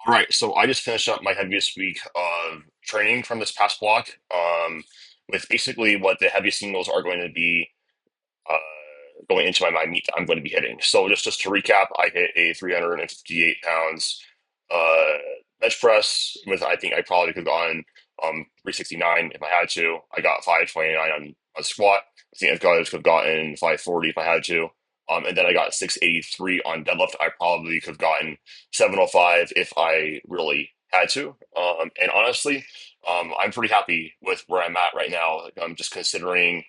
All right, so I just finished up my heaviest week of training from this past block, with basically what the heaviest singles are going to be uh, going into my meet that I'm going to be hitting. So just to recap, I hit a 358 pounds uh, bench press with I think I probably could have gone 369 if I had to. I got 529 on squat. I think I could have gotten 540 if I had to. And then I got 683 on deadlift. I probably could have gotten 705 if I really had to. And honestly, I'm pretty happy with where I'm at right now. Like, I'm just considering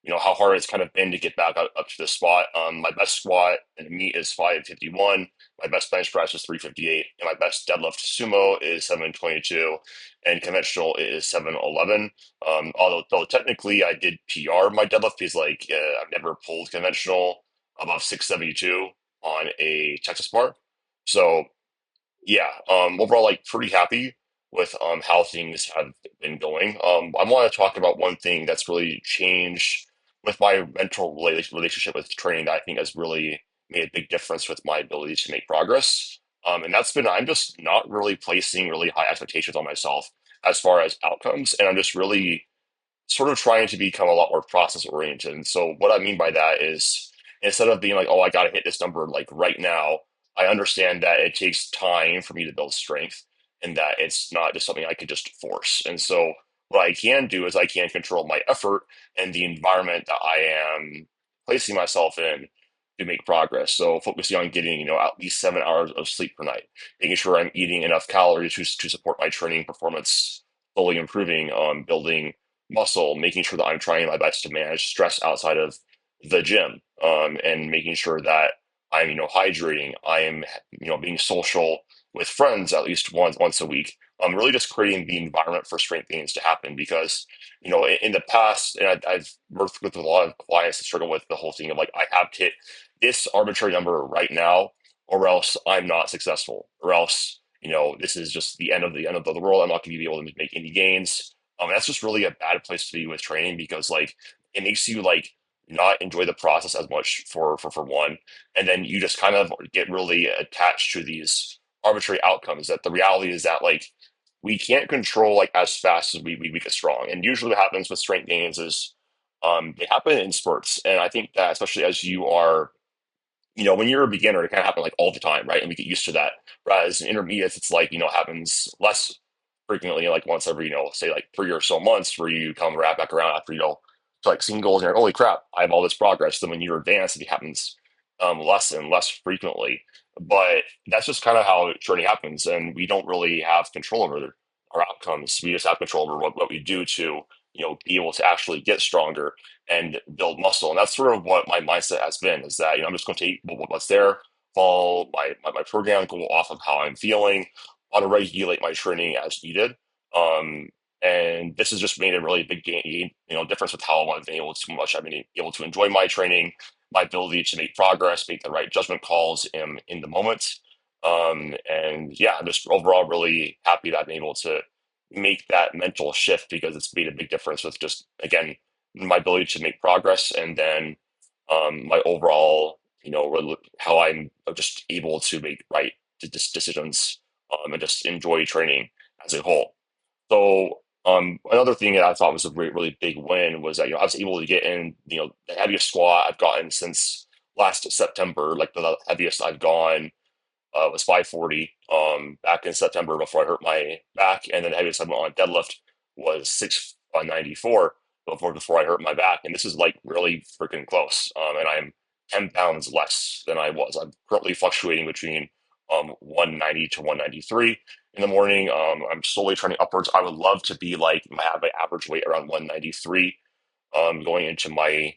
how hard it's kind of been to get back up to this spot. My best squat and meet is 551. My best bench press is 358, and my best deadlift sumo is 722, and conventional is 711. Although technically I did PR my deadlift because I've never pulled conventional above 672 on a Texas bar. So yeah, overall, like pretty happy with how things have been going. I want to talk about one thing that's really changed with my mental relationship with training that I think has really made a big difference with my ability to make progress. And that's been I'm just not really placing really high expectations on myself as far as outcomes, and I'm just really sort of trying to become a lot more process oriented. And so what I mean by that is instead of being like, oh, I got to hit this number like right now, I understand that it takes time for me to build strength and that it's not just something I could just force. And so what I can do is I can control my effort and the environment that I am placing myself in to make progress. So focusing on getting, at least 7 hours of sleep per night, making sure I'm eating enough calories to support my training performance, slowly improving, building muscle, making sure that I'm trying my best to manage stress outside of the gym, and making sure that I'm, hydrating. I am, being social with friends at least once a week. I'm really just creating the environment for strength gains to happen because, in the past, and I've worked with a lot of clients that struggle with the whole thing of like, I have to hit this arbitrary number right now, or else I'm not successful, or else, this is just the end of the world. I'm not going to be able to make any gains. That's just really a bad place to be with training because like it makes you like not enjoy the process as much for one, and then you just kind of get really attached to these arbitrary outcomes. That the reality is that like we can't control like as fast as we get strong, and usually what happens with strength gains is they happen in spurts, and I think that especially as you are when you're a beginner, it kind of happen like all the time, right? And we get used to that. Whereas in intermediates, it's like, happens less frequently, like once every, say like 3 or so months where you come right back around after, to like seeing goals and you're like, holy crap, I have all this progress. Then when you're advanced, it happens less and less frequently. But that's just kind of how training happens. And we don't really have control over our outcomes. We just have control over what we do to, be able to actually get stronger and build muscle. And that's sort of what my mindset has been is that, I'm just going to take what's there, follow my program, go off of how I'm feeling, auto regulate my training as needed. Um, and this has just made a really big difference with how I've been able to much I've been able to enjoy my training, my ability to make progress, make the right judgment calls in the moment. And yeah, I'm just overall really happy that I've been able to make that mental shift because it's made a big difference with just again my ability to make progress and then my overall how I'm just able to make right decisions and just enjoy training as a whole. So another thing that I thought was a really big win was that I was able to get in the heaviest squat I've gotten since last September. Like the heaviest I've gone was 540 back in September before I hurt my back, and then the heaviest I went on deadlift was 694 before I hurt my back, and this is like really freaking close. And I'm 10 pounds less than I was. I'm currently fluctuating between 190 to 193 in the morning. I'm slowly trending upwards. I would love to be like have my average weight around 193 going into my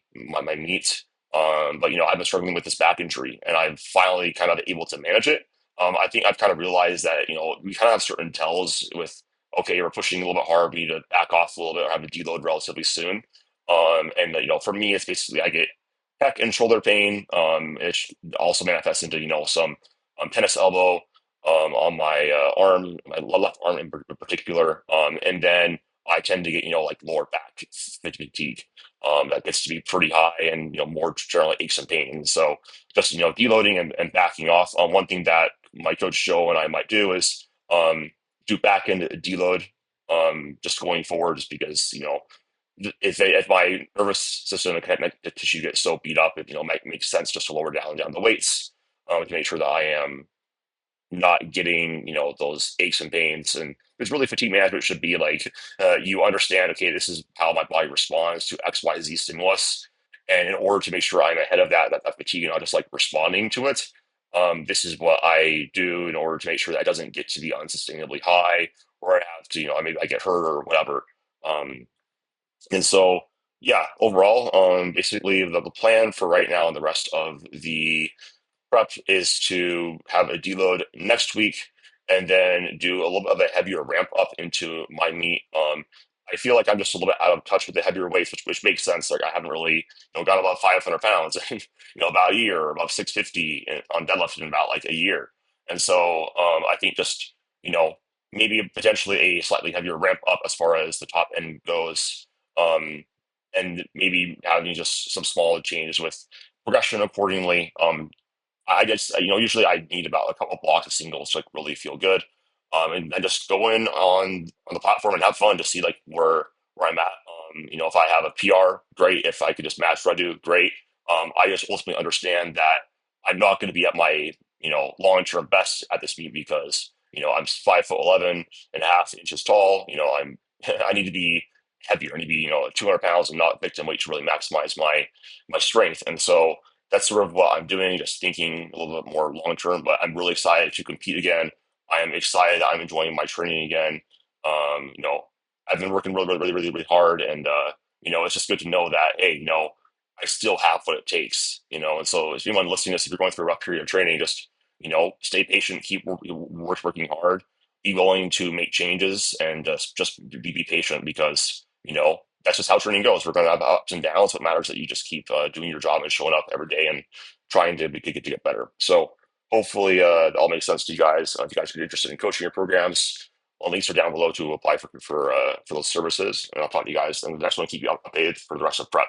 meet. But I've been struggling with this back injury, and I'm finally kind of able to manage it. I think I've kind of realized that we kind of have certain tells with okay, we're pushing a little bit hard. We need to back off a little bit or have to deload relatively soon. And for me, it's basically I get neck and shoulder pain. It also manifests into some tennis elbow on my arm, my left arm in particular, and then I tend to get like lower back fatigue. That gets to be pretty high and more generally aches and pains. So just deloading and backing off. One thing that my coach Joe and I might do is do back end deload, just going forward, just because, if my nervous system and connective tissue gets so beat up, it, might make sense just to lower down the weights, to make sure that I am not getting, those aches and pains. And it's really fatigue management should be like, you understand, okay, this is how my body responds to XYZ stimulus. And in order to make sure I'm ahead of that fatigue and not just like responding to it, this is what I do in order to make sure that it doesn't get to be unsustainably high, or I have to, maybe I get hurt or whatever. And so, yeah, overall, basically the plan for right now and the rest of the prep is to have a deload next week and then do a little bit of a heavier ramp up into my meet. I feel like I'm just a little bit out of touch with the heavier weights, which makes sense. Like I haven't really, got above 500 pounds in, about a year, or above 650 on deadlift in about like a year. And so I think just, maybe potentially a slightly heavier ramp up as far as the top end goes. Um, and maybe having just some small changes with progression accordingly. I just, usually I need about a couple blocks of singles to like really feel good. And just go in on the platform and have fun to see like where I'm at. If I have a PR, great. If I could just match what I do, great. I just ultimately understand that I'm not going to be at my, long term best at this meet because, I'm 5'11" and a half inches tall. I need to be heavier. I need to be, 200 pounds and not victim weight to really maximize my strength. And so that's sort of what I'm doing, just thinking a little bit more long term. But I'm really excited to compete again. I am excited. I'm enjoying my training again. I've been working really hard, and it's just good to know that, hey, I still have what it takes. And so if anyone listening to this, if you're going through a rough period of training, just stay patient, keep working hard, be willing to make changes, and just be patient because that's just how training goes. We're going to have ups and downs. What matters is that you just keep doing your job and showing up every day and trying to get better. So hopefully that all makes sense to you guys. If you guys are interested in coaching your programs, well, links are down below to apply for those services. And I'll talk to you guys in the next one. Keep you updated for the rest of prep.